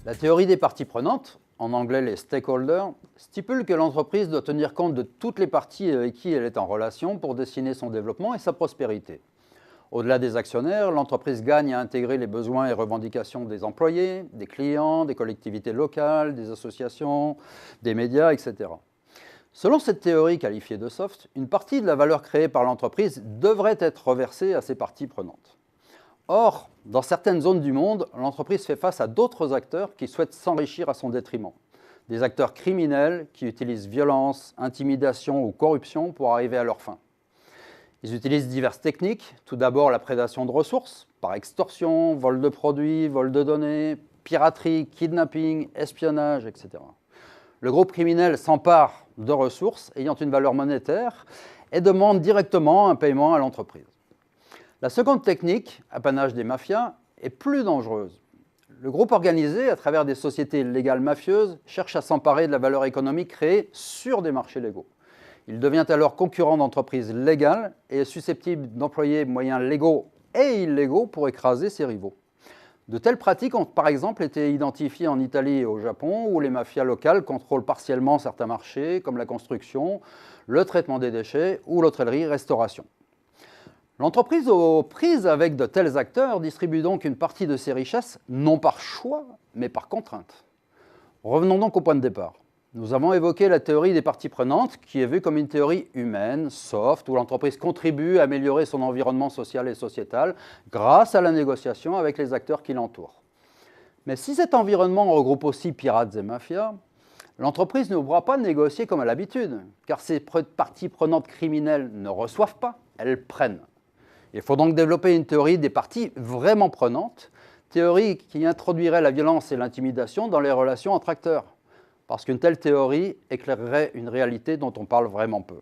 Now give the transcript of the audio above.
La théorie des parties prenantes, en anglais les stakeholders, stipule que l'entreprise doit tenir compte de toutes les parties avec qui elle est en relation pour dessiner son développement et sa prospérité. Au-delà des actionnaires, l'entreprise gagne à intégrer les besoins et revendications des employés, des clients, des collectivités locales, des associations, des médias, etc. Selon cette théorie qualifiée de soft, une partie de la valeur créée par l'entreprise devrait être reversée à ses parties prenantes. Or, dans certaines zones du monde, l'entreprise fait face à d'autres acteurs qui souhaitent s'enrichir à son détriment. Des acteurs criminels qui utilisent violence, intimidation ou corruption pour arriver à leurs fins. Ils utilisent diverses techniques, tout d'abord la prédation de ressources, par extorsion, vol de produits, vol de données, piraterie, kidnapping, espionnage, etc. Le groupe criminel s'empare de ressources ayant une valeur monétaire et demande directement un paiement à l'entreprise. La seconde technique, apanage des mafias, est plus dangereuse. Le groupe organisé, à travers des sociétés légales mafieuses, cherche à s'emparer de la valeur économique créée sur des marchés légaux. Il devient alors concurrent d'entreprises légales et est susceptible d'employer moyens légaux et illégaux pour écraser ses rivaux. De telles pratiques ont par exemple été identifiées en Italie et au Japon, où les mafias locales contrôlent partiellement certains marchés, comme la construction, le traitement des déchets ou l'hôtellerie-restauration. L'entreprise aux prises avec de tels acteurs distribue donc une partie de ses richesses, non par choix, mais par contrainte. Revenons donc au point de départ. Nous avons évoqué la théorie des parties prenantes, qui est vue comme une théorie humaine, soft, où l'entreprise contribue à améliorer son environnement social et sociétal grâce à la négociation avec les acteurs qui l'entourent. Mais si cet environnement regroupe aussi pirates et mafias, l'entreprise ne pourra pas négocier comme à l'habitude, car ces parties prenantes criminelles ne reçoivent pas, elles prennent. Il faut donc développer une théorie des parties vraiment prenantes, théorie qui introduirait la violence et l'intimidation dans les relations entre acteurs. Parce qu'une telle théorie éclairerait une réalité dont on parle vraiment peu.